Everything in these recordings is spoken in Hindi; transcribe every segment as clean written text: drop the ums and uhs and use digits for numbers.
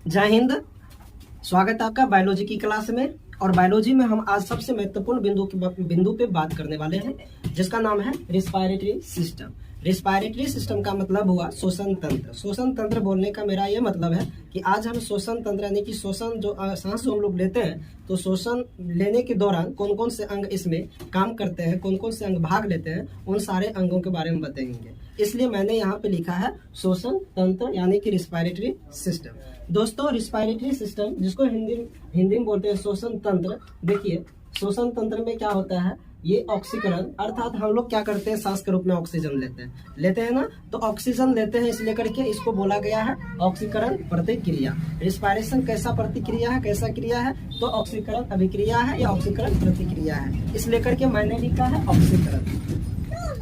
जय हिंद। स्वागत है आपका बायोलॉजी की क्लास में। और बायोलॉजी में हम आज सबसे महत्वपूर्ण बिंदु पे बात करने वाले हैं, जिसका नाम है रिस्पायरेटरी सिस्टम। रिस्पायरेटरी सिस्टम का मतलब हुआ श्वसन तंत्र। श्वसन तंत्र बोलने का मेरा ये मतलब है कि आज हम श्वसन तंत्र यानी कि श्वसन जो सांस जो हम लोग लेते हैं, तो श्वसन लेने के दौरान कौन कौन से अंग इसमें काम करते हैं, कौन कौन से अंग भाग लेते हैं, उन सारे अंगों के बारे में बताएंगे। इसलिए मैंने यहाँ पे लिखा है श्वसन तंत्र यानी कि रिस्पायरेटरी सिस्टम। दोस्तों, रिस्पायरेटरी सिस्टम जिसको हिंदी में बोलते हैं श्वसन तंत्र। देखिए, श्वसन तंत्र में क्या होता है, ये ऑक्सीकरण अर्थात हम लोग क्या करते हैं, सांस के रूप में ऑक्सीजन लेते हैं ना, तो ऑक्सीजन लेते हैं, इसलिए करके इसको बोला गया है ऑक्सीकरण प्रतिक्रिया। रिस्पायरेशन कैसा प्रतिक्रिया है, कैसा क्रिया है, तो ऑक्सीकरण अभिक्रिया है या ऑक्सीकरण प्रतिक्रिया है, इसलिए करके मैंने लिखा है ऑक्सीकरण।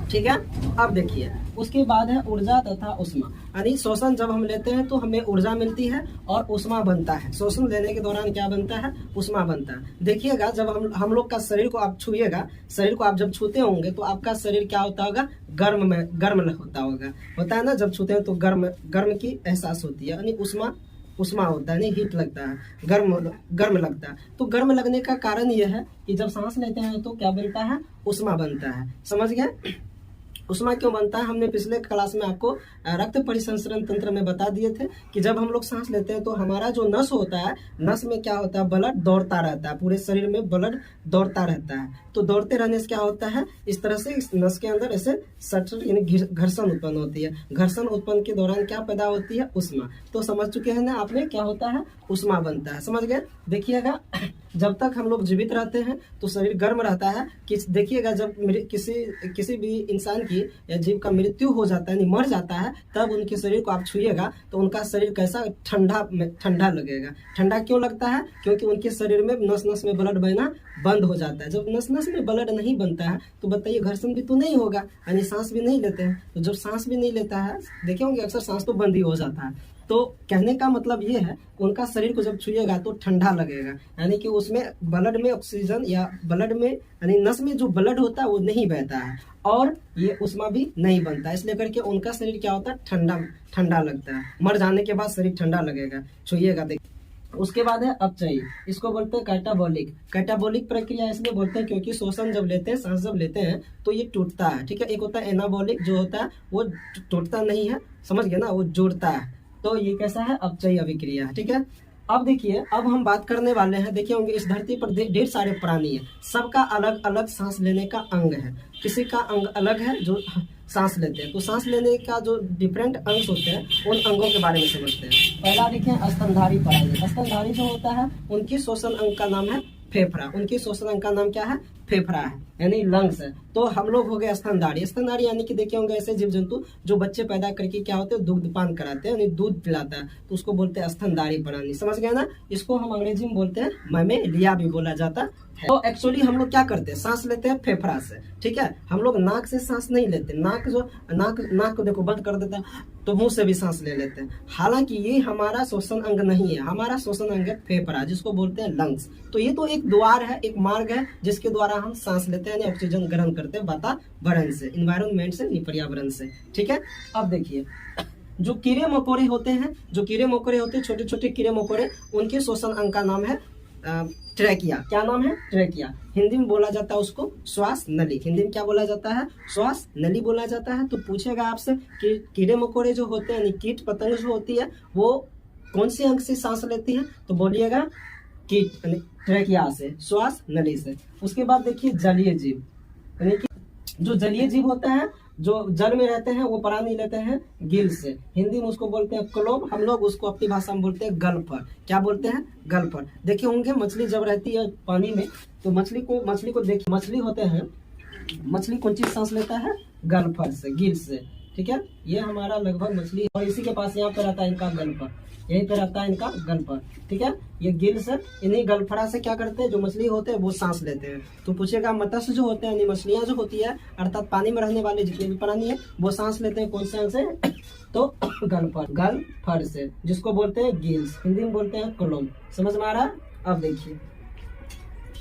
ठीक है। अब देखिए, उसके बाद है ऊर्जा तथा उष्मा। यानी शोषण जब हम लेते हैं तो हमें ऊर्जा मिलती है और उष्मा बनता है। शोषण लेने के दौरान क्या बनता है, उष्मा बनता है। देखिएगा, जब हम लोग का शरीर को आप छुइएगा, शरीर को आप जब छूते होंगे तो आपका शरीर क्या होता होगा, गर्म होता है ना। जब छूते हैं तो गर्म की एहसास होती है, यानी उष्मा होता है, नहीं हीट लगता है, गर्म लगता है। तो गर्म लगने का कारण यह है कि जब सांस लेते हैं तो क्या बनता है, उष्मा बनता है। समझ गए? उष्मा क्यों बनता है, हमने पिछले क्लास में आपको रक्त परिसंचरण तंत्र में बता दिए थे कि जब हम लोग सांस लेते हैं तो हमारा जो नस होता है, नस में क्या होता है, ब्लड दौड़ता रहता है, पूरे शरीर में ब्लड दौड़ता रहता है। तो दौड़ते रहने से क्या होता है, इस तरह से इस नस के अंदर ऐसे सटर यानी घर्षण उत्पन्न होती है। घर्षण उत्पन्न के दौरान क्या पैदा होती है, उष्मा। तो समझ चुके हैं ना आपने, क्या होता है, उष्मा बनता है। समझ गए? देखिएगा, जब तक हम लोग जीवित रहते हैं तो शरीर गर्म रहता है। देखिएगा, जब किसी भी इंसान की या जीव का मृत्यु हो जाता है, मर जाता है, तब उनके शरीर को आप छुइएगा तो उनका शरीर कैसा ठंडा लगेगा। ठंडा क्यों लगता है, क्योंकि उनके शरीर में नस में ब्लड बहना बंद हो जाता है। जब नस में ब्लड नहीं बनता है तो बताइए, घर्षण भी तो नहीं होगा, यानी सांस भी नहीं लेते हैं। तो जब सांस भी नहीं लेता है, देखे होंगे अक्सर सांस तो बंद ही हो जाता है। तो कहने का मतलब ये है, उनका शरीर को जब छुइएगा तो ठंडा लगेगा, यानी कि उसमें ब्लड में ऑक्सीजन या ब्लड में यानी नस में जो ब्लड होता है वो नहीं बहता है और ये उष्मा भी नहीं बनता। इसलिए करके उनका शरीर क्या होता है, ठंडा लगता है। मर जाने के बाद शरीर ठंडा लगेगा, छुइएगा देखिए। उसके बाद है अपचयी, इसको बोलते हैं कैटाबोलिक प्रक्रिया इसलिए बोलते हैं क्योंकि शोषण जब लेते हैं, सांस जब लेते हैं तो ये टूटता है। ठीक है। एक होता है एनाबॉलिक, जो होता है वो टूटता नहीं है, समझ गए ना, वो जोड़ता है। तो ये कैसा है, अपचयी अभिक्रिया है। ठीक है। अब देखिए, अब हम बात करने वाले हैं, देखे होंगे इस धरती पर ढेर सारे प्राणी है, सबका अलग अलग सांस लेने का अंग है। किसी का अंग अलग है जो सांस लेते हैं, तो सांस लेने का जो डिफरेंट अंग होते हैं, उन अंगों के बारे में समझते हैं। पहला देखें, स्तनधारी प्राणी। स्तनधारी जो होता है, उनकी श्वसन अंग का नाम है फेफड़ा। उनकी श्वसन अंग का नाम क्या है, फेफड़ा है, यानी लंग्स है। तो हम लोग हो गए स्तनधारी यानी कि देखे होंगे ऐसे जीव जंतु जो बच्चे पैदा करके क्या होते हैं, दुग्धपान कराते हैं, यानी दूध पिलाता है, तो उसको बोलते हैं स्तनधारी प्राणी। समझ गए ना? इसको हम अंग्रेजी में बोलते हैं मैमेलिया भी बोला जाता है। तो एक्चुअली हम लोग क्या करते हैं, सांस लेते हैं फेफड़ा से। ठीक है। हम लोग नाक से सांस नहीं लेते, नाक को देखो बंद कर देते हैं, तो मुंह से भी सांस ले लेते हैं। हालांकि ये हमारा श्वसन अंग नहीं है, हमारा श्वसन अंग है फेफड़ा, जिसको बोलते हैं लंग्स। तो ये तो एक द्वार है, एक मार्ग है, जिसके द्वारा हम सांस लेते हैं, ऑक्सीजन ग्रहण करते हैं वातावरण से, इन्वायरमेंट से, पर्यावरण से। ठीक है। अब देखिए, जो कीड़े मकोड़े होते हैं, छोटे छोटे कीड़े मकोड़े, उनके श्वसन अंग का नाम है ट्रैकिया। क्या नाम है, ट्रैकिया। हिंदी में बोला जाता है उसको श्वास नली। हिंदी में क्या बोला जाता है, श्वास नली बोला जाता है। तो पूछेगा आपसे कि कीड़े मकोड़े जो होते हैं, कीट पतंग जो होती है, वो कौन से अंग से सांस लेती है, तो बोलिएगा कीट ट्रैकिया से, श्वास नली से। उसके बाद देखिए जलीय जीव, यानी कि जो जलीय जीव होता है, जो जल में रहते हैं, वो प्राणी लेते हैं गिल से। हिंदी में उसको बोलते हैं क्लोब, हम लोग उसको अपनी भाषा में बोलते हैं गल्फर। क्या बोलते हैं, गल्फर। देखे होंगे मछली जब रहती है पानी में, तो मछली को देखिए, मछली होते हैं, मछली कौन चीज सांस लेता है, गल्फर से, गिल से। ठीक है। ये हमारा लगभग मछली, और इसी के पास यहाँ पे रहता है इनका गल्फर, यहीं पे रहता है इनका गल्फर। ठीक है। ये गिल्स है, इन्हीं गल्फरा से क्या करते हैं, जो मछली होते हैं वो सांस लेते हैं। तो पूछेगा मत्स्य जो होते हैं, यानी मछलियां जो होती है, अर्थात पानी में रहने वाले जितने भी प्राणी है, वो सांस लेते हैं कौन से अंग से, तो गल्फर से, जिसको बोलते हैं गिल्स। हिंदी में बोलते हैं कोलम। समझ में आ रहा है? अब देखिए,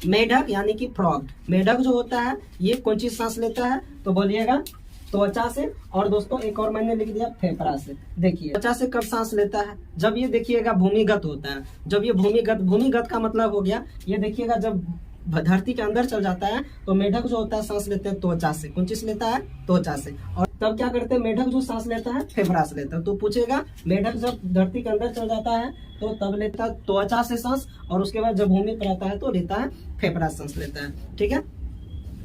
मेढक यानी कि फ्रॉग। मेढक जो होता है, ये कौन चीज सांस लेता है, तो बोलिएगा त्वचा से, और दोस्तों एक और मैंने लिख दिया फेफड़ा से। देखिए त्वचा से कब सांस लेता है, जब ये देखिएगा भूमिगत होता है, जब ये भूमिगत का मतलब हो गया, ये देखिएगा जब धरती के अंदर चल जाता है तो मेढक जो होता है सांस लेते हैं त्वचा से। कौन चीज लेता है? त्वचा से। और तब क्या करते हैं, मेढक जो सांस लेता है फेफड़ा से लेता है। तो पूछेगा मेढक जब धरती के अंदर चल जाता है तो तब लेता है त्वचा से सांस, और उसके बाद जब भूमि पर आता है तो लेता है फेफड़ा सांस लेता है। ठीक है,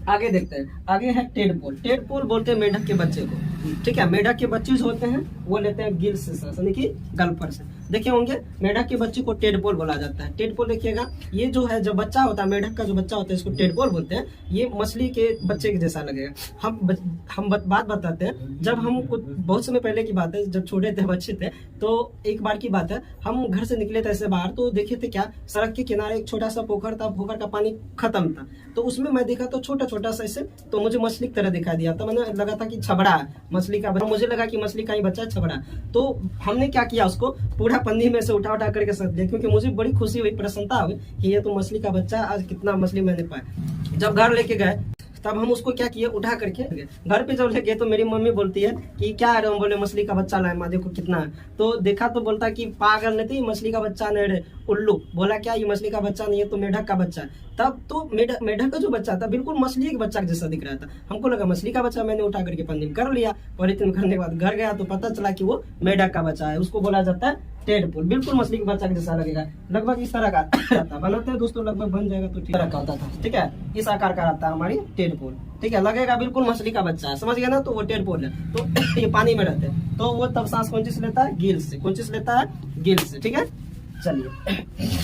आगे देखते हैं। आगे है टेडपोल। टेडपोल बोलते हैं मेढक के बच्चे को। ठीक है, मेढक के बच्चे जो होते हैं वो लेते हैं गिल से सांस, यानी कि गलफर से। देखे होंगे मेढक के बच्चे को टेडपोल बोला जाता है। टेडपोल देखिएगा, ये जो है जब बच्चा होता है, मेढक का जो बच्चा होता है इसको टेडपोल बोलते हैं। ये मछली के बच्चे के जैसा लगेगा। हम बात बताते हैं, जब हम कुछ बहुत समय पहले की बात है, जब छोटे थे बच्चे थे, तो एक बार की बात है, हम घर से निकले थे ऐसे बाहर, तो देखे थे क्या, सड़क के किनारे एक छोटा सा पोखर था, पोखर का पानी खत्म था, तो उसमें मैं देखा तो छोटा सा ऐसे, तो मुझे मछली की तरह दिखाई दिया। तो मैंने लगा था कि छबड़ा है मछली का, मुझे लगा कि मछली का ही बच्चा छबड़ा। तो हमने क्या किया, उसको पूरा पन्नी में से उठा करके रख दिया, क्योंकि मुझे बड़ी खुशी हुई, प्रसन्नता हुई कि ये तो मछली का बच्चा, आज कितना मछली मैंने पाया। जब घर लेके गए तब हम उसको क्या किए, उठा करके घर पे जब लेके, तो मेरी मम्मी बोलती है कि क्या है, हम बोले मछली का बच्चा लाए, माँ देखो कितना है। तो देखा तो बोलता कि पागल नहीं थी, मछली का बच्चा नहीं रे उल्लू। बोला क्या, ये मछली का बच्चा नहीं है, तो मेढक का बच्चा है। तब तो मेढक का जो बच्चा था बिल्कुल मछली के बच्चा जैसा दिख रहा था। हमको लगा मछली का बच्चा, मैंने उठा करके पन्नी में कर लिया। पॉलीथीन करने के बाद घर गया तो पता चला कि वो मेढक का बच्चा है। उसको बोला जाता है टेडपोल। बिल्कुल मछली के बच्चा जैसा लगेगा, लगभग इस तरह का रहता। बनाते हैं दोस्तों, लगभग बन जाएगा तो ठीक का होता था। ठीक है, इस आकार का रहता है हमारी टेडपोल। ठीक है, लगेगा बिल्कुल मछली का बच्चा है, समझ गया ना, तो वो टेडपोल है। तो ये पानी में रहते हैं, तो वो तब सांस कौन चीज लेता है, गिल से। कौन चीज लेता है, गिल से। ठीक है, चलिए,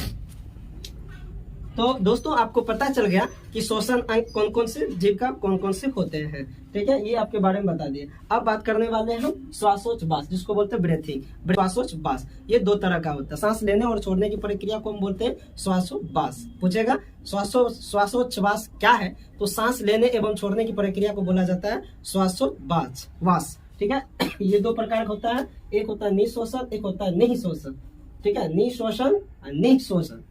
तो दोस्तों आपको पता चल गया कि श्वसन अंग कौन कौन से जीव का कौन कौन से होते हैं। ठीक है, ये आपके बारे में बता दिए। अब बात करने वाले हैं हम श्वासोच्छवास, जिसको बोलते हैं ब्रेथिंग। श्वासोच्छवास ये दो तरह का होता है। सांस लेने और छोड़ने की प्रक्रिया को हम बोलते हैं श्वासोच्छवास। पूछेगा श्वासोच्छवास क्या है, तो सांस लेने एवं छोड़ने की प्रक्रिया को बोला जाता है श्वासोच्छवास। ठीक है, ये दो प्रकार का होता है, एक होता है निःश्वसन, एक होता है निःश्वसन। ठीक है, निःश्वसन और निःश्वसन।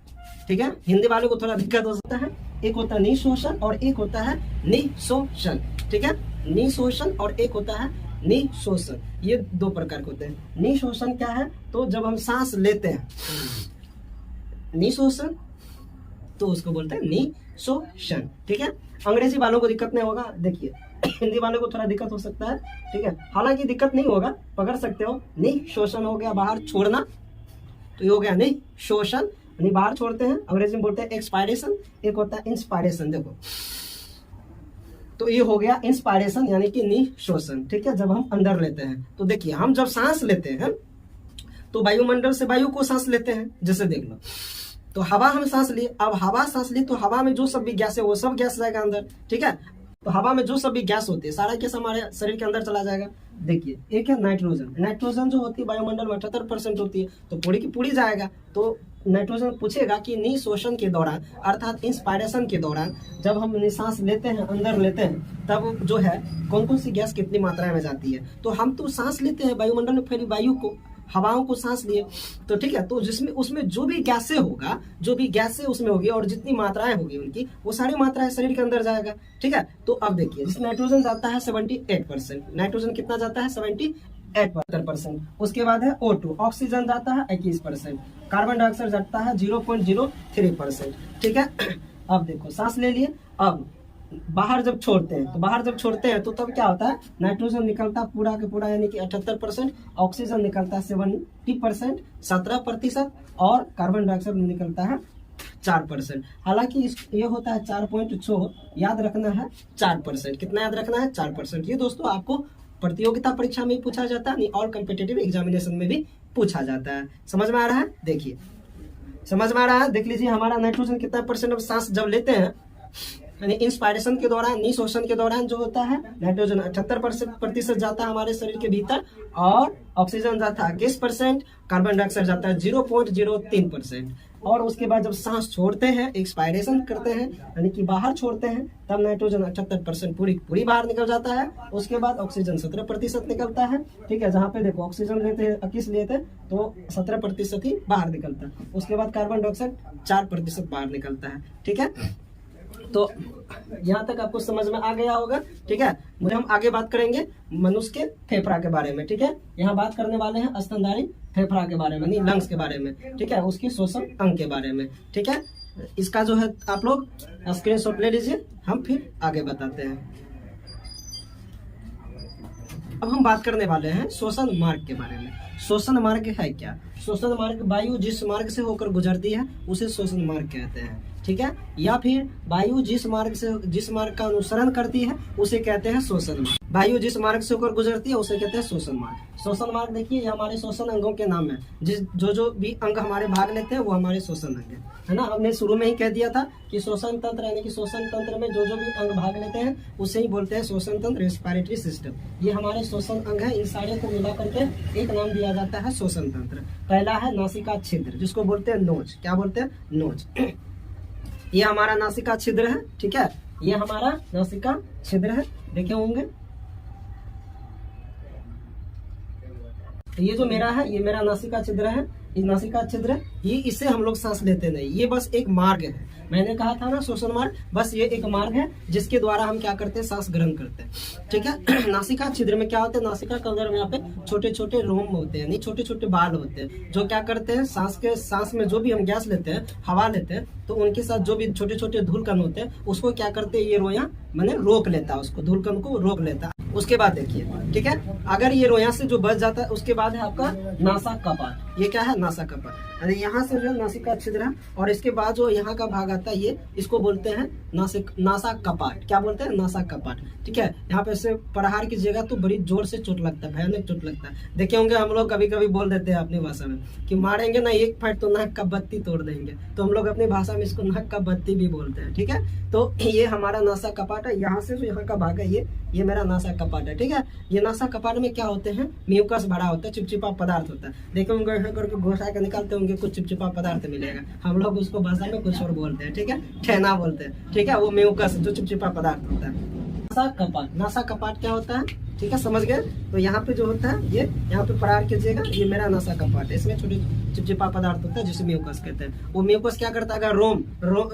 ठीक है, हिंदी वालों को थोड़ा दिक्कत हो सकता है। एक होता है निःश्वसन और एक होता है निःशोषण। ठीक है, निःशोषण और एक होता है निःशोषण। ये दो प्रकार के होते हैं। निःशोषण क्या है, तो जब हम सांस लेते हैं, निःशोषण तो उसको बोलते हैं निःशोषण। ठीक है, अंग्रेजी वालों को दिक्कत नहीं होगा। देखिए हिंदी वालों को थोड़ा दिक्कत हो सकता है। ठीक है, हालांकि दिक्कत नहीं होगा, पकड़ सकते हो। निःशोषण हो गया बाहर छोड़ना, तो ये हो गया निःशोषण, यानी बाहर छोड़ते हैं। अंग्रेजी में बोलते हैं एक्सपायरेशन, एक होता है इंस्पायरेशन। देखो, तो ये हो गया इंस्पायरेशन यानी कि निःशोषण। ठीक है, जब हम अंदर लेते हैं, तो देखिए हम जब सांस लेते हैं तो वायुमंडल से वायु को सांस लेते हैं। जैसे देख लो, तो हवा हम सांस लिए, अब हवा सांस ली तो हवा में जो सब भी गैस है वो सब गैस जाएगा अंदर। ठीक है, तो हवा में जो सब भी गैस होती है सारा गैस हमारे शरीर के अंदर चला जाएगा। देखिए, एक है नाइट्रोजन। नाइट्रोजन जो होती है वायुमंडल में 78% होती है, तो पूरी की पूरी जाएगा। तो नाइट्रोजन पूछेगा कि निःशोषण के दौरान, अर्थात इंस्पायरेशन के दौरान, जब हम सांस लेते हैं, अंदर लेते हैं, तब जो है कौन कौन सी गैस कितनी मात्रा में जाती है। तो हम तो सांस लेते हैं, वायुमंडल में फैली वायु को, हवाओं को सांस लिए, तो ठीक है, तो जिसमें उसमें जो भी गैसें होगा, जो भी गैसें उसमें होगी और जितनी मात्राएं होगी उनकी, वो सारी मात्राएं शरीर के अंदर जाएगा। ठीक है, तो अब देखिए, नाइट्रोजन जाता है 78%। नाइट्रोजन कितना जाता है, 78%। उसके बाद है O2, ऑक्सीजन जाता है 21%। कार्बन डाइऑक्साइड जाता है 0.03%। ठीक है, अब देखो सांस ले लिए, अब बाहर जब छोड़ते हैं, तो तब क्या होता है, नाइट्रोजन निकलता पूरा के पूरा यानी कि 78%, ऑक्सीजन निकलता है 70%, 17%, और कार्बन डाइऑक्साइड निकलता है 4%। हालांकि ये होता है 4.6, याद रखना है 4%। कितना याद रखना है, 4%। ये दोस्तों आपको प्रतियोगिता परीक्षा में पूछा जाता है, ऑल कॉम्पिटिटिव एग्जामिनेशन में भी पूछा जाता है। समझ में आ रहा है, देखिए समझ में आ रहा है, देख लीजिए हमारा नाइट्रोजन कितना परसेंट अब सांस जब लेते हैं, यानी इंस्पायरेशन के दौरान, निःशोषण के दौरान जो होता है, नाइट्रोजन 78% जाता है हमारे शरीर के भीतर, और ऑक्सीजन जाता है 21%, कार्बन डाइऑक्साइड जाता है 0.03%। और उसके बाद जब सांस छोड़ते हैं, एक्सपायरेशन करते हैं, यानी कि बाहर छोड़ते हैं, तब नाइट्रोजन 78% पूरी बाहर निकल जाता है। उसके बाद ऑक्सीजन 17% निकलता है। ठीक है, जहाँ पे देखो ऑक्सीजन लेते हैं, 21 लेते हैं, तो 17% ही बाहर निकलता है। उसके बाद कार्बन डाइऑक्साइड 4% बाहर निकलता है। ठीक है, तो यहाँ तक आपको समझ में आ गया होगा, ठीक है। मुझे हम आगे बात करेंगे मनुष्य के फेफड़ा के बारे में, ठीक है। यहाँ बात करने वाले हैं स्तनधारी फेफड़ा के बारे में, नहीं लंग्स के बारे में, ठीक है, उसकी श्वसन अंग के बारे में, ठीक है। इसका जो है आप लोग स्क्रीनशॉट ले लीजिए, हम फिर आगे बताते हैं। अब हम बात करने वाले हैं श्वसन मार्ग के बारे में। श्वसन मार्ग है क्या? श्वसन मार्ग वायु जिस मार्ग से होकर गुजरती है उसे श्वसन मार्ग कहते हैं, ठीक है। या फिर वायु जिस मार्ग का अनुसरण करती है उसे कहते हैं श्वसन मार्ग। वायु जिस मार्ग से होकर गुजरती है उसे कहते हैं श्वसन मार्ग। श्वसन मार्ग देखिए, ये हमारे श्वसन अंगों के नाम है। जो भी अंग हमारे भाग लेते हैं वो हमारे श्वसन अंग है ना। हमने शुरू में ही कह दिया था कि श्वसन तंत्र यानी कि श्वसन तंत्र में जो भी अंग भाग लेते हैं उसे ही बोलते हैं श्वसन तंत्र, रेस्पिरेटरी सिस्टम। ये हमारे श्वसन अंग है, इन सारे को मिला करके एक नाम दिया जाता है श्वसन तंत्र। पहला है नासिका छिद्र, जिसको बोलते हैं नोज। क्या बोलते हैं? नोज। ये हमारा नासिका छिद्र है, ठीक है। ये हमारा नासिका छिद्र है, देखे होंगे। ये जो मेरा है, ये मेरा नासिका छिद्र है। ये नासिका छिद्र, ये इससे हम लोग सांस लेते नहीं, ये बस एक मार्ग है। मैंने कहा था ना श्वसन मार्ग, बस ये एक मार्ग है जिसके द्वारा हम क्या करते हैं, सांस ग्रहण करते हैं, ठीक है। नासिका छिद्र में क्या होता है, नासिका के अंदर में यहाँ पे छोटे छोटे रोम होते हैं, नहीं छोटे छोटे बाल होते हैं, जो क्या करते हैं, सांस में जो भी हम गैस लेते हैं, हवा लेते हैं, तो उनके साथ जो भी छोटे छोटे धूलकण होते हैं उसको क्या करते हैं, ये रोया मैंने रोक लेता है, उसको धूलकण को रोक लेता है। उसके बाद देखिए, ठीक है, अगर ये रोया से जो बच जाता है उसके बाद है आपका नासा कपाट। ये क्या है? नासा कपाट। अरे यहाँ से जो नासिका छिद्र है और इसके बाद जो यहाँ का भाग आता है, ये इसको बोलते हैं नासा कपाट। क्या बोलते हैं? नासा कपाट, ठीक है। यहाँ पे से प्रहार कीजिएगा तो बड़ी जोर से चोट लगता है, भयानक चोट लगता है। देखे होंगे हम लोग कभी कभी बोल देते हैं अपनी भाषा में कि मारेंगे ना एक फाइट तो नाक का बत्ती तोड़ देंगे, तो हम लोग अपनी भाषा में इसको नाक का बत्ती भी बोलते हैं, ठीक है। तो ये हमारा नासा कपाट है। यहाँ से जो यहाँ का भाग है ये मेरा नासा कपाट है, ठीक है। ये नासा कपाट में क्या होते हैं, म्यूकस भरा होता है, चिपचिपा पदार्थ होता है। देखे होंगे ऐसा करके घोषा के निकालते होंगे, कुछ चिपचिपा पदार्थ मिलेगा। हम लोग उसको भाषा में कुछ और बोलते हैं, ठीक है, ठेना बोलते हैं, ठीक है। वो म्यूकस जो चिपचिपा पदार्थ होता है। नासा कपाट, नासा कपाट क्या होता है, ठीक है, समझ गए। तो यहाँ पे जो होता है, ये यहाँ पे प्रहार कीजिएगा, ये मेरा नासा कपाट है। इसमें छोटे चिपचिपा पदार्थ होता है जिसे म्यूकस कहते हैं। वो म्यूकस क्या करता है, अगर रोम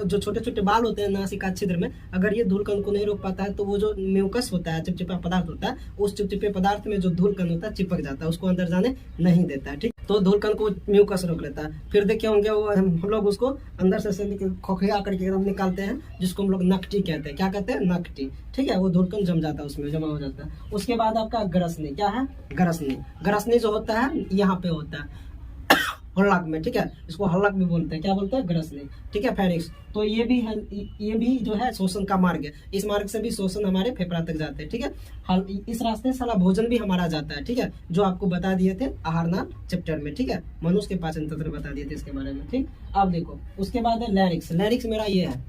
जो छोटे छोटे बाल होते हैं नासिका छिद्र में, अगर ये धूलकण को नहीं रोक पाता है तो वो जो म्यूकस होता है, चिपचिपा पदार्थ होता है, उस चिपचिपे पदार्थ में जो धूलकण होता है चिपक जाता है, उसको अंदर जाने नहीं देता है, ठीक। तो धूलकण को म्यूकस रोक लेता है। फिर देखे होंगे वो हम लोग उसको अंदर से खोखिया करके निकालते हैं, जिसको हम लोग नकटी कहते हैं। क्या कहते हैं? नकटी, ठीक है। वो धूलकण जम जाता है, उसमें जमा हो जाता है। उसके बाद आपका ग्रसनी। क्या है? ग्रसनी। ग्रसनी जो होता है यहाँ पे होता है हल्लक में, ठीक है। इसको हल्लक भी बोलते हैं। क्या बोलते हैं? ग्रसनी, ठीक है। फेरिक्स। तो ये भी जो है श्वसन का मार्ग है। इस मार्ग से भी श्वसन हमारे फेफड़ा तक जाते हैं, ठीक है। इस रास्ते से सारा भोजन भी हमारा जाता है, ठीक है, जो आपको बता दिए थे आहार नाम चैप्टर में, ठीक है। मनुष्य के पाचन तंत्र बता दिए थे इसके बारे में, ठीक। अब देखो, उसके बाद है लैरिक्स। लैरिक्स मेरा ये है,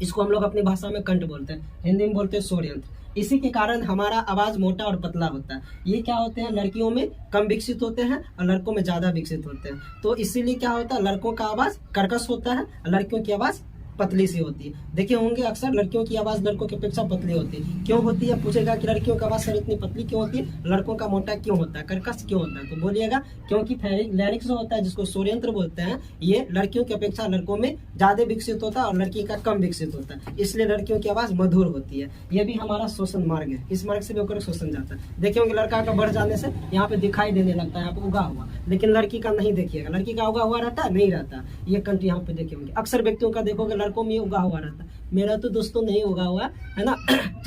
इसको हम लोग अपनी भाषा में कंठ बोलते हैं, हिंदी में बोलते हैं स्वर यंत्र। इसी के कारण हमारा आवाज मोटा और पतला होता है। ये क्या होते हैं, लड़कियों में कम विकसित होते हैं और लड़कों में ज्यादा विकसित होते हैं। तो इसीलिए क्या होता है, लड़कों का आवाज कर्कश होता है और लड़कियों की आवाज पतली सी होती है। देखे होंगे अक्सर लड़कियों की आवाज लड़कों की अपेक्षा पतली होती है। क्यों होती है? पूछेगा कि लड़कियों की आवाज सर इतनी पतली क्यों होती है, लड़कों का मोटा क्यों होता है, कर्कश क्यों होता है? तो बोलिएगा क्योंकि लैरिक्स जो होता है, जिसको स्वरयंत्र बोलते हैं, ये लड़कियों की अपेक्षा लड़कों में ज्यादा विकसित होता है और लड़की का कम विकसित होता है, इसलिए लड़कियों की आवाज मधुर होती है। ये भी हमारा श्वसन मार्ग है। इस मार्ग से भी होकर श्वसन जाता है। देखे होंगे लड़का का बढ़ जाने से यहाँ पे दिखाई देने लगता है, यहाँ पे उगा हुआ, लेकिन लड़की का नहीं देखिएगा। लड़की का उगा हुआ रहता है, नहीं रहता। ये कंठ यहाँ पे देखे होंगे, अक्सर व्यक्तियों का देखोगे लड़कों में उगा हुआ रहता है। मेरा तो दोस्तों नहीं उगा हुआ है ना।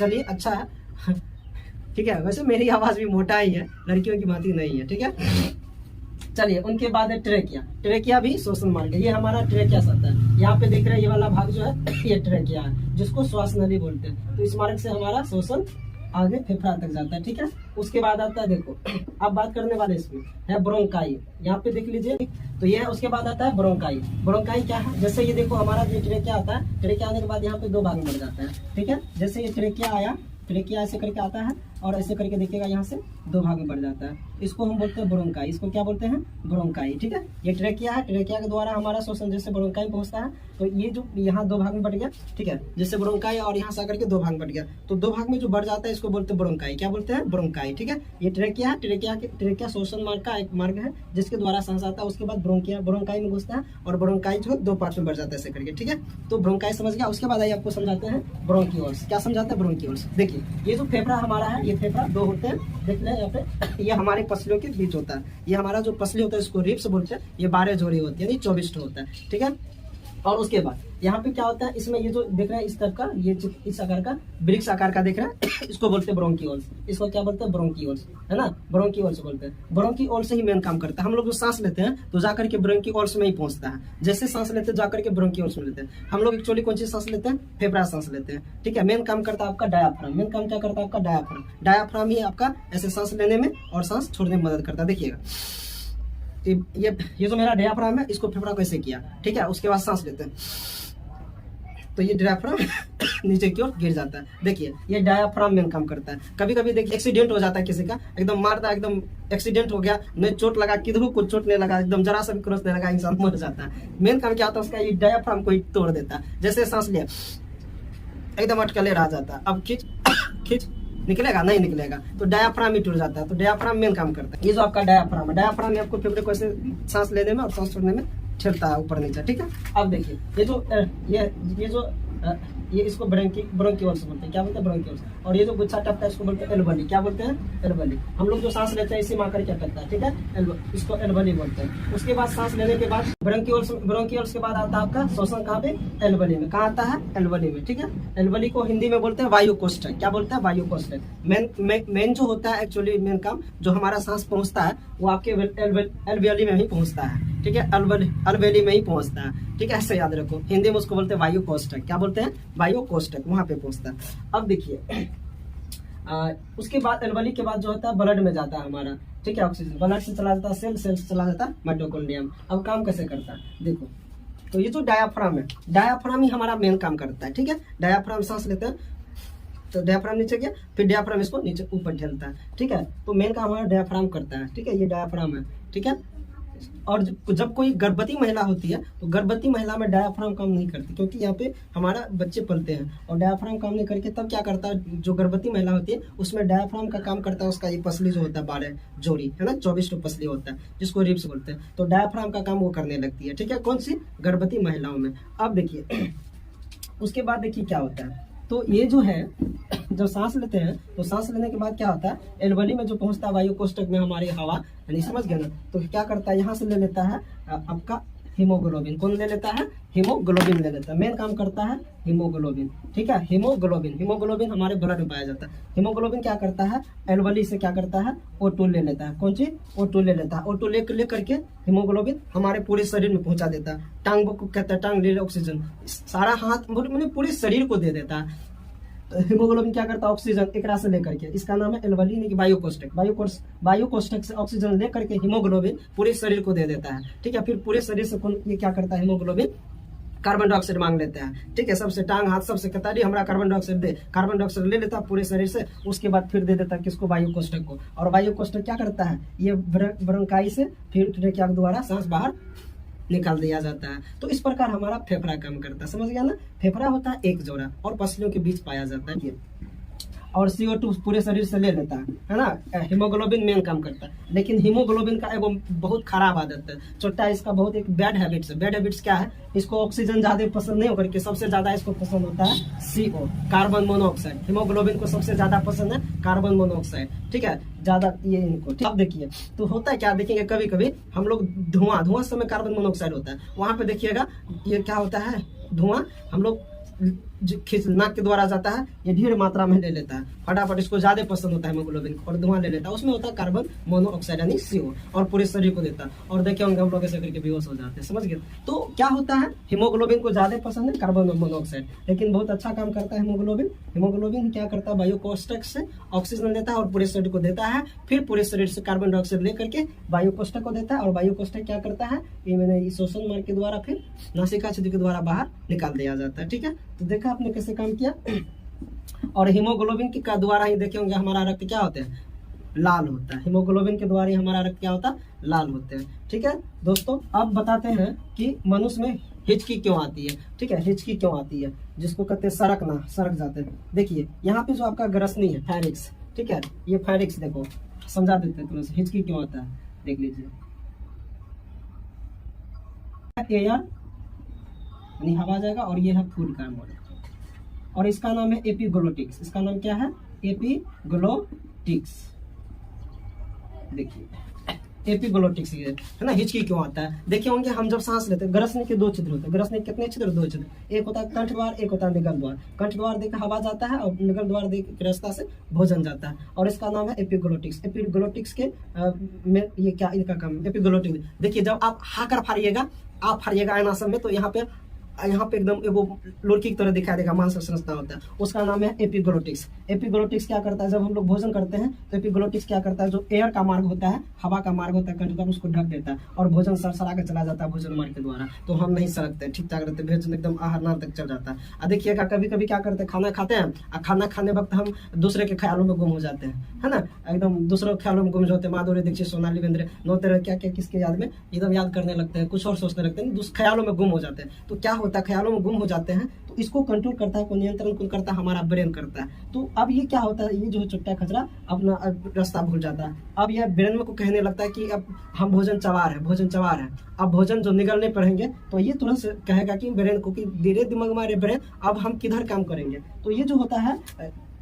चलिए अच्छा है, ठीक है। वैसे मेरी आवाज भी मोटा ही है, लड़कियों की भांति नहीं है, ठीक है। चलिए, उनके बाद है ट्रेकिया। ट्रेकिया भी श्वसन मार्ग है। ये हमारा ट्रेकिया आता है, यहाँ पे देख रहे हैं ये वाला भाग जो है ये ट्रेकिया है, जिसको श्वास नली बोलते हैं। तो इस मार्ग से हमारा श्वसन आगे फेफड़ा तक जाता है, ठीक है। उसके बाद आता है, देखो अब बात करने वाले इसमें है ब्रोंकाई। यहाँ पे देख लीजिए, तो ये है। उसके बाद आता है ब्रोंकाई। ब्रोंकाई क्या है? जैसे ये देखो हमारा जो ट्रेकिया आता है, ट्रेकिया आने के बाद यहाँ पे दो भाग में बढ़ जाता है, ठीक है। जैसे ये ट्रेकिया आया, ट्रेकिया ऐसे करके आता है और ऐसे करके देखिएगा यहाँ से 2 भाग में बढ़ जाता है। इसको हम बोलते हैं ब्रोंकाई, इसको क्या बोलते हैं, ब्रोंकाई। ठीक है, ये ट्रेकिया है, ट्रेकिया के द्वारा हमारा श्वसन जैसे ब्रोंकाई पहुंचता है, तो ये जो यहाँ 2 भाग में बढ़ गया। ठीक है, जैसे ब्रोंकाई और यहाँ से आकर के 2 भाग में बढ़ गया, तो 2 भाग में जो बढ़ जाता है इसको बोलते हैं ब्रोंकाई। क्या बोलते हैं, ब्रोंकाई। ठीक है, ये ट्रेकिया है, ट्रेकिया श्वसन मार्ग का एक मार्ग है जिसके द्वारा सांस आता है, उसके बाद ब्रोंकिया ब्रोंकाई में घुसता है और ब्रोंकाई जो 2 पार्ट में बढ़ जाता है ऐसे करके। ठीक है, तो ब्रोंकाई समझ गया। उसके बाद आइए आपको समझाते हैं ब्रोंकियोल्स। क्या समझाते हैं, ब्रोंकियोल्स। देखिए ये जो फेफड़ा हमारा है, ये फेफड़ा 2 होते हैं, देख रहे हैं यहाँ पे, ये हमारे पसलियों के बीच होता है। ये हमारा जो पसली होता है इसको रिब्स बोलते हैं, ये 12 जोड़ी होती है, यानी 24 होता है। ठीक है, और उसके बाद यहाँ पे क्या होता है, इसमें ये जो देख रहे हैं इस तरह का, ये इस आकार का, वृक्ष आकार का देख रहे हैं, इसको बोलते हैं ब्रोंकियोल्स। इसको क्या बोलते हैं, ब्रोंकियोल्स, है ना, ब्रोंकियोल्स बोलते हैं। ब्रोंकियोल्स से ही मेन काम करता है। हम लोग जो सांस लेते हैं तो जाकर के ब्रोंकियोल्स में ही पहुंचता है। जैसे सांस लेते हैं जाकर के ब्रोंकियोल्स में लेते हैं। हम लोग एक्चुअली कौन सी सांस लेते हैं, फेफड़ा सांस लेते हैं। ठीक है, मेन काम करता है आपका डायाफ्राम। मेन काम क्या करता है आपका, डायाफ्राम। डायाफ्राम ही आपका ऐसे सांस लेने में और सांस छोड़ने में मदद करता है। देखिएगा ये जो मेरा डायाफ्राम है, इसको फेफड़ा कैसे किया। ठीक है, उसके बाद सांस लेते हैं तो ये डायाफ्राम नीचे की ओर गिर जाता है। देखिए ये डायाफ्राम मेन काम करता है। कभी कभी देखिए एक्सीडेंट हो जाता है किसी का, एकदम मारता है, एकदम एक्सीडेंट हो गया, नहीं चोट लगा, किधर कुछ चोट नहीं लगा, एकदम जरा सा भी क्रॉस नहीं लगा, इंसान मर जाता है। मेन काम क्या होता है उसका, ये डायाफ्राम को ही तोड़ देता है। जैसे सांस लिया एकदम अटकले रह जाता है, अब खींच निकलेगा, नहीं निकलेगा, तो डायाफ्राम ही टूट जाता है। तो डायाफ्राम मेन काम करता है। ये जो आपका डायाफ्राम है, डायाफ्राम में आपको फेफड़े को ऐसे सांस लेने में और सांस छोड़ने में छिड़ता है ऊपर नीचे। ठीक है, अब देखिए ये इसको ब्रोंकियोल्स बोलते हैं। क्या बोलते हैं, ब्रोंकियोल्स। और ये जो गुच्छा टपका है इसको बोलते हैं एल्वली। क्या बोलते हैं, एल्वली। हम लोग जो सांस लेते हैं इसी माकर क्या टपकता है। ठीक है, इसको एल्वली बोलते हैं। उसके बाद सांस लेने के बाद ब्रोंकियोल्स के बाद आता है आपका श्वसन कहाँ पे, एल्वली में। कहाँ आता है, एल्वली में। ठीक है, एल्वली को हिंदी में बोलते हैं वायु कोष्ठक। क्या बोलते हैं, वायु कोष्ठक। मेन जो होता है एक्चुअली मेन काम जो हमारा सांस पहुंचता है वो आपके एल्वेली में ही पहुंचता है। ठीक है, अलवेली में ही पहुंचता है। ठीक है, ऐसे याद रखो। हिंदी में उसको बोलते हैं वायु कोष्ठक। क्या बोलते हैं, वायु कोष्ठक, वहां पे पहुंचता है। अब देखिए उसके बाद एल्वेली के बाद जो होता है ब्लड में जाता है हमारा। ठीक है, ऑक्सीजन ब्लड से चला जाता है सेल से चला जाता है माइटोकॉन्ड्रियम। अब काम कैसे करता है देखो, तो ये जो डायाफ्राम है, डायाफ्राम ही हमारा मेन काम करता है। ठीक है, डायाफ्राम सांस लेते हैं तो डायाफ्राम नीचे गया, फिर डायाफ्राम इसको नीचे ऊपर झेलता है। ठीक है, तो मेन काम हमारा डायाफ्राम करता है। ठीक है, ये डायाफ्राम है। ठीक है, और जब कोई गर्भवती महिला होती है तो गर्भवती महिला में डायाफ्राम काम नहीं करती, क्योंकि यहाँ पे हमारा बच्चे पलते हैं और डायाफ्राम काम नहीं करके तब क्या करता है, जो गर्भवती महिला होती है उसमें डायाफ्राम का काम करता है उसका ये पसली जो होता है 12 जोड़ी, है ना, 24 पसली होता है जिसको रिब्स बोलते हैं। तो डायाफ्राम का काम वो करने लगती है। ठीक है, कौन सी, गर्भवती महिलाओं में। अब देखिए उसके बाद देखिए क्या होता है, तो ये जो है जब सांस लेते हैं तो सांस लेने के बाद क्या होता है, एल्वेली में जो पहुंचता है वायु कोष्ठक में हमारी हवा, यानी समझ गए ना, तो क्या करता है यहाँ से ले लेता है आपका हीमोग्लोबिन। कौन ले लेता है, हीमोग्लोबिन ले लेता है। मेन काम करता है हीमोग्लोबिन। ठीक है, हीमोग्लोबिन हमारे ब्लड में पाया जाता है। हीमोग्लोबिन क्या करता है, एल्वेली से क्या करता है, O2 ले लेता है। कौन चीज, O2 ले लेता है। O2 ले करके हीमोग्लोबिन हमारे पूरे शरीर में पहुंचा देता है। टांग को कहता है टांग ले ऑक्सीजन, सारा हाथ मतलब पूरे शरीर को दे देता है। तो हीमोग्लोबिन क्या करता है, ऑक्सीजन एक से लेकर के, इसका नाम है एल्वेली नहीं कि वायु कोष्ठक। वायु कोष्ठक से ऑक्सीजन लेकर के हीमोग्लोबिन पूरे शरीर को दे देता है। ठीक है, फिर पूरे शरीर से ये क्या करता है, हीमोग्लोबिन कार्बन डाइऑक्साइड मांग लेते हैं। ठीक है, सबसे टांग हाथ सबसे कहता है हमारा कार्बन डाइऑक्साइड दे, कार्बन डाइऑक्साइड ले लेता है पूरे शरीर से। उसके बाद फिर दे देता है किसको, वायु कोष्ठक को। और वायु कोष्ठक क्या करता है, ये ब्रोंकाई से फिर ट्रेकिया के द्वारा सांस बाहर निकाल दिया जाता है। तो इस प्रकार हमारा फेफड़ा काम करता है। समझ गया ना, फेफड़ा होता है एक जोड़ा और पसलियों के बीच पाया जाता है। और CO2 पूरे शरीर से ले लेता है ना। हीमोग्लोबिन मेन काम करता है, लेकिन हीमोग्लोबिन का एगो बहुत खराब आदत है, छोटा इसका बहुत एक बैड हैबिट्स है। बैड हैबिट्स क्या है, इसको ऑक्सीजन ज्यादा पसंद नहीं होकर के सबसे ज्यादा इसको पसंद होता है CO, कार्बन मोनोऑक्साइड। हीमोग्लोबिन को सबसे ज्यादा पसंद है कार्बन मोनोऑक्साइड। ठीक है, ज्यादा ये इनको। अब देखिए तो होता है क्या, देखेंगे कभी कभी हम लोग धुआं समय कार्बन मोनोऑक्साइड होता है, वहां पे देखिएगा ये क्या होता है, धुआं हम लोग खींच नाक के द्वारा जाता है, ये ढेर मात्रा में ले लेता है, फटाफट इसको ज्यादा पसंद होता है हीमोग्लोबिन और धुआं ले लेता है। उसमें होता है कार्बन मोनोऑक्साइड यानी CO और पूरे शरीर को देता है। और देखे होंगे हम लोग ऐसे करके बेहोश हो जाते हैं। समझ गए, तो क्या होता है, हीमोग्लोबिन को ज्यादा पसंद है कार्बन मोनोऑक्साइड, लेकिन बहुत अच्छा काम करता है हीमोग्लोबिन। हीमोग्लोबिन क्या करता है, वायु कोष्ठक से ऑक्सीजन लेता है और पूरे शरीर को देता है, फिर पूरे शरीर से कार्बन डाइऑक्साइड लेकर के वायु कोष्ठक को देता है। और वायु कोष्ठक क्या करता है, ये मैंने श्वसन मार्ग के द्वारा फिर नासिका छिद्र के द्वारा बाहर निकाल दिया जाता है। ठीक है, तो देखा आपने कैसे काम किया। और हीमोग्लोबिन के द्वारा ही देखे होंगे हमारा रक्त क्या होता है, लाल होता है। हीमोग्लोबिन के द्वारा ही हमारा रक्त क्या होता है, लाल होते हैं। ठीक है दोस्तों, अब बताते हैं कि मनुष्य में हिचकी क्यों आती है। ठीक है, हिचकी क्यों आती है, जिसको कहते हैं सरकना, सरक जाते हैं। देखिए यहाँ पे जो आपका ग्रसनी है, फायरिक्स, ठीक है, ये फायरिक्स देखो समझा देते हैं तुरंत हिचकी क्यों आता है, देख लीजिए। एयर यानी हवा जाएगा, और ये है फूल का मॉडल, और इसका नाम है एपिग्लोटिक्स। इसका नाम क्या है, एपिग्लोटिक्स। देखिए एपिग्लोटिक्स ये है ना। हिचकी क्यों आता है, देखिए होंगे हम जब सांस लेते हैं, ग्रसनी के दो छिद्र होते हैं। ग्रसनी के कितने छिद्र, दो छिद्र, एक होता है कंठ द्वार, एक होता है निगल द्वार। कंठ द्वार देकर हवा जाता है, और निगल द्वार देकर रास्ता से भोजन जाता है, और इसका नाम है एपिग्लोटिक्स। एपिग्लोटिक्स के में ये क्या इनका काम, एपिग्लोटिक्स। देखिए जब आप हाकर फाड़िएगा, आप फाड़िएगा आयनासन में, तो यहाँ पे एकदम एगो लोरकी की तरह दिखाई देगा, मांस संरचना होता है, उसका नाम है एपिग्लोटिक्स। एपिग्लोटिक्स क्या करता है, जब हम लोग भोजन करते हैं तो एपिग्लोटिक्स क्या करता है, जो एयर का मार्ग होता है, हवा का मार्ग होता है कंठ द्वारा, उसको ढक देता है, और भोजन सरसरा के चला जाता है भोजन मार्ग के द्वारा। तो हम नहीं सरकते, ठीक ठाक रहते, भोजन एकदम आहार नाल तक चल जाता है। देखिएगा कभी कभी क्या करते हैं, खाना खाते हैं, और खाना खाने वक्त हम दूसरे के ख्यालों में गुम हो जाते हैं, है ना, एकदम दूसरों के ख्यालों में गुम होते हैं। माधुरी दीक्षित, सोनाली बेंद्रे, नौतेरा क्या क्या किसके याद में एकदम याद करने लगते हैं, कुछ और सोचने लगते हैं, ख्यालों में गुम हो जाते हैं। तो क्या होता है, ख्यालों में गुम जाते हैं, तो इसको कंट्रोल करता है, को नियंत्रण कौन करता है, हमारा ब्रेन करता है। तो अब ये क्या होता है, ये जो चुट्टा खचरा अपना रास्ता भूल जाता है। अब यह ब्रेन में को कहने लगता है कि अब हम भोजन चबार है, भोजन चबार है। अब भोजन जो निगलने पड़ेंगे, तो ये तुरंत कहेगा कि ब्रेन को, कि धीरे दिमाग मारे ब्रेन, अब हम किधर काम करेंगे। तो ये जो होता है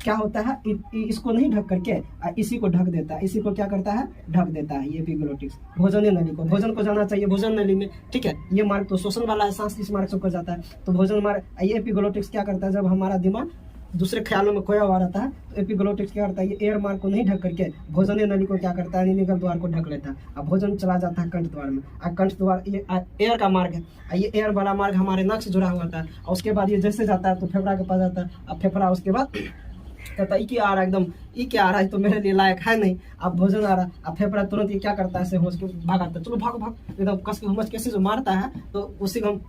क्या होता है, इसको नहीं ढक करके इसी को ढक देता है, इसी को क्या करता है, ढक देता है। ये एपिग्लोटिक्स भोजन नली को, भोजन को जाना चाहिए भोजन नली में, ठीक है। ये मार्ग तो शोषण वाला है, सांस इस मार्ग से होकर जाता है, तो भोजन मार्ग। ये एपिग्लोटिक्स क्या करता है, जब हमारा दिमाग दूसरे ख्यालों में खोया हुआ रहता है, तो एपिग्लोटिक्स क्या करता है, ये एयर मार्ग को नहीं ढक करके भोजन नली को क्या करता है, निगल द्वार को ढक लेता है। अब भोजन चला जाता है कंठ द्वार में, और कंठ द्वार ये एयर का मार्ग है, ये एयर वाला मार्ग हमारे नक से जुड़ा हुआ था, और उसके बाद ये जैसे जाता है तो फेफड़ा के पास जाता है। अब फेफड़ा उसके बाद कहता है, क्या आ रहा है, एकदम ये क्या आ रहा है, तो मेरे लिए लायक है नहीं, अब भोजन आ रहा है। अब फेफड़ा तुरंत ये क्या करता है, ऐसे होश के भागाता है, चलो भाग भाग, एकदम कस के हुमच कैसे जो मारता है, तो उसी को हम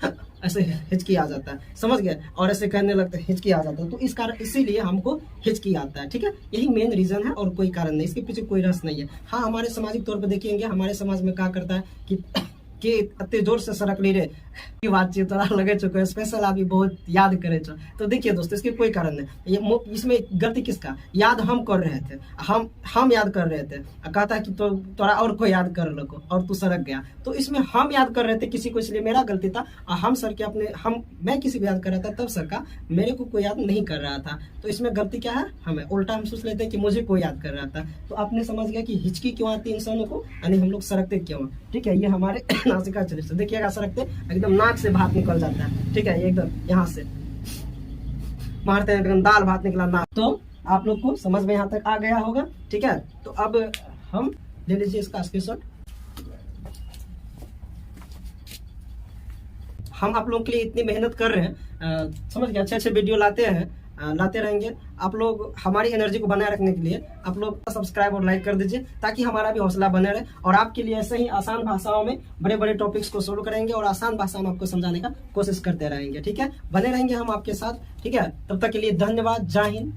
ऐसे हिचकी आ जाता है, समझ गए, और ऐसे कहने लगता है, हिचकी आ जाता है। तो इस कारण इसीलिए हमको हिचकी आता है, ठीक है। यही मेन रीजन है, और कोई कारण नहीं, इसके पीछे कोई रस नहीं है। हाँ, हमारे सामाजिक तौर पर देखेंगे, हमारे समाज में क्या करता है कि इतने जोर से सड़क ली रे की बातचीत तोरा लगे चुके स्पेशल अभी बहुत याद करे छो। तो देखिए दोस्तों, इसके कोई कारण नहीं, ये इसमें गलती किसका, याद हम कर रहे थे, हम याद कर रहे थे, कहता कि तो तोरा और कोई याद कर लो, और तू सड़क गया। तो इसमें हम याद कर रहे थे किसी को, इसलिए मेरा गलती था। हम सर के अपने मैं किसी को याद कर रहा था, तब सर का मेरे को कोई याद नहीं कर रहा था। तो इसमें गलती क्या है, हमें उल्टा हम सोच लेते हैं कि मुझे कोई याद कर रहा था। तो आपने समझ गया कि हिचकी क्यों आती है इंसानों को, यानी हम लोग सड़कते क्यों, ठीक है। ये हमारे नासिका चरित्र से देखिएगा, सड़कते एकदम नाक से भात निकल जाता है, ठीक है, ये एकदम यहाँ से मारते हैं, एकदम दाल भात निकला नाक। तो आप लोग को समझ में यहाँ तक आ गया होगा, ठीक है। तो अब हम ले लीजिए इसका स्क्रीनशॉट। हम आप लोगों के लिए इतनी मेहनत कर रहे हैं, समझ गए, अच्छे अच्छे वीडियो लाते रहेंगे। आप लोग हमारी एनर्जी को बनाए रखने के लिए आप लोग सब्सक्राइब और लाइक कर दीजिए, ताकि हमारा भी हौसला बने रहे, और आपके लिए ऐसे ही आसान भाषाओं में बड़े बड़े टॉपिक्स को सोल्व करेंगे, और आसान भाषा में आपको समझाने का कोशिश करते रहेंगे, ठीक है। बने रहेंगे हम आपके साथ, ठीक है। तब तक के लिए धन्यवाद, जय हिंद।